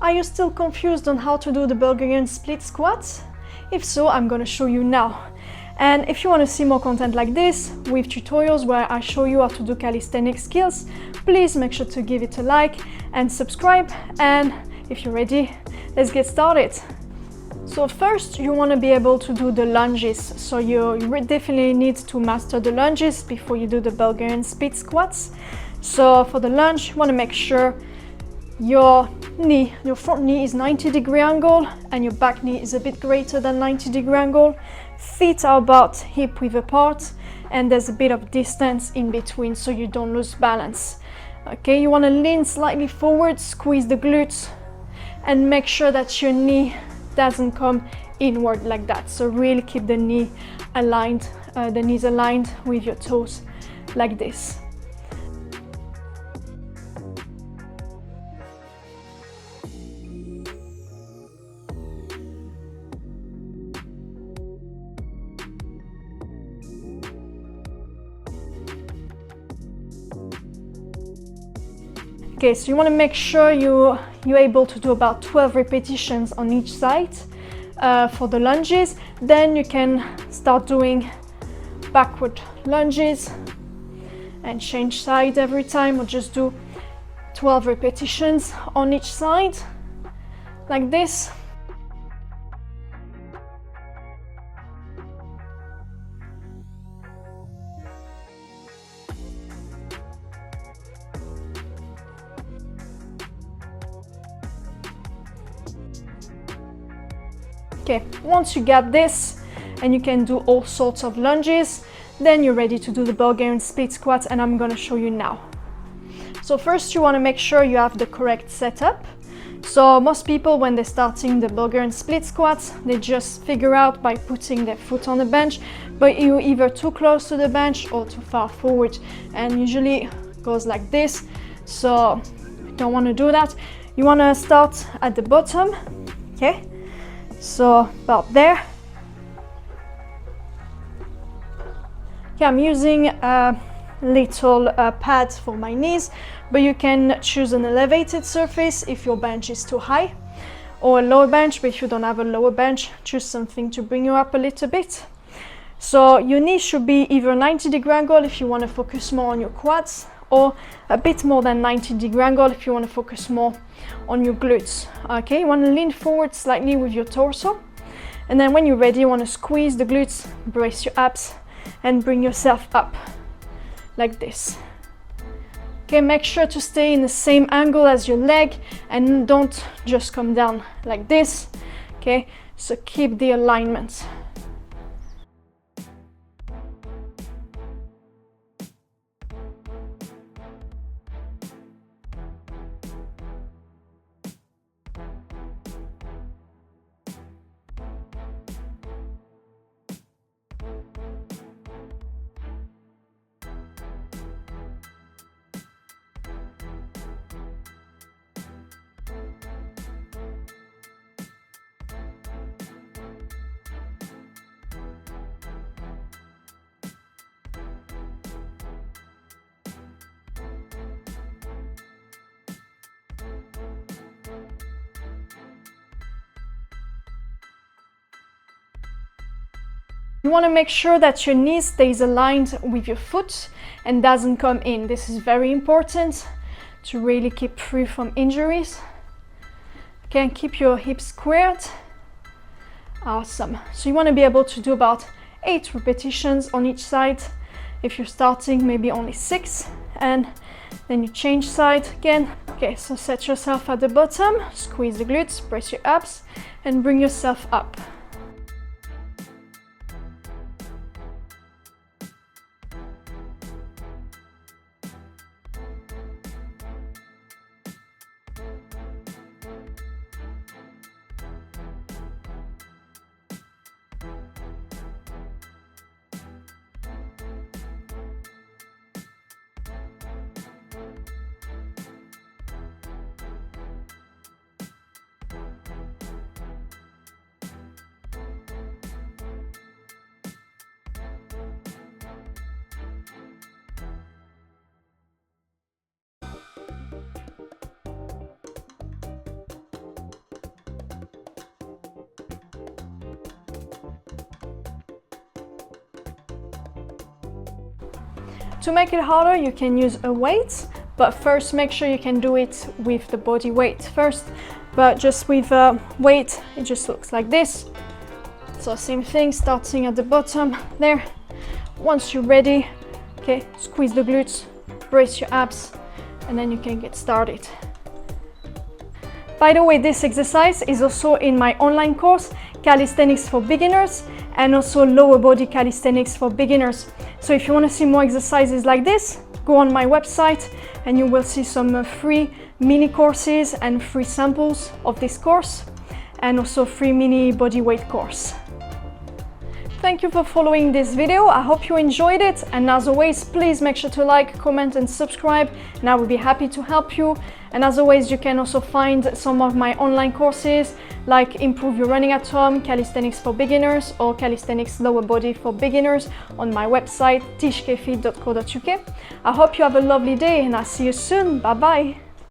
Are you still confused on how to do the Bulgarian split squats? If so, I'm gonna show you now. And if you want to see more content like this, with tutorials where I show you how to do calisthenics skills, please make sure to give it a like and subscribe. And if you're ready, let's get started. So first, you want to be able to do the lunges. So you definitely need to master the lunges before you do the Bulgarian split squats. So for the lunge, you want to make sure your front knee is 90-degree angle and your back knee is a bit greater than 90-degree angle. Feet are about hip width apart and there's a bit of distance in between so you don't lose balance. Okay, you want to lean slightly forward, squeeze the glutes and make sure that your knee doesn't come inward like that. So really keep the knee aligned, the knees aligned with your toes like this. Okay, so you want to make sure you're able to do about 12 repetitions on each side for the lunges. Then you can start doing backward lunges and change side every time, or just do 12 repetitions on each side like this. Okay, once you get this and you can do all sorts of lunges, then you're ready to do the Bulgarian split squats, and I'm gonna show you now. So first you want to make sure you have the correct setup. So most people, when they're starting the Bulgarian split squats, they just figure out by putting their foot on the bench, but you're either too close to the bench or too far forward, and usually it goes like this. So you don't want to do that. You want to start at the bottom, okay? So about there. Okay, I'm using a little pad for my knees, but you can choose an elevated surface if your bench is too high, or a lower bench, but if you don't have a lower bench, choose something to bring you up a little bit. So your knees should be either 90-degree angle if you want to focus more on your quads, or a bit more than 90-degree angle if you want to focus more on your glutes. Okay, you want to lean forward slightly with your torso, and then when you're ready, you want to squeeze the glutes, brace your abs, and bring yourself up like this. Okay, make sure to stay in the same angle as your leg and don't just come down like this. Okay, so keep the alignment. You want to make sure that your knee stays aligned with your foot and doesn't come in. This is very important to really keep free from injuries. Okay, and keep your hips squared. Awesome. So you want to be able to do about 8 repetitions on each side. If you're starting, maybe only 6, and then you change side again. Okay, so set yourself at the bottom, squeeze the glutes, brace your abs, and bring yourself up. To make it harder, you can use a weight, but first make sure you can do it with the body weight first. But just with weight, it just looks like this. So same thing, starting at the bottom there. Once you're ready, okay, squeeze the glutes, brace your abs, and then you can get started. By the way, this exercise is also in my online course, Calisthenics for Beginners, and also Lower Body Calisthenics for Beginners. So if you want to see more exercises like this, go on my website and you will see some free mini courses and free samples of this course, and also free mini bodyweight course. Thank you for following this video. I hope you enjoyed it, and as always, please make sure to like, comment and subscribe, and I will be happy to help you. And as always, you can also find some of my online courses like Improve Your Running at Home, Calisthenics for Beginners, or Calisthenics Lower Body for Beginners on my website tishkfit.co.uk. I hope you have a lovely day and I'll see you soon. Bye bye.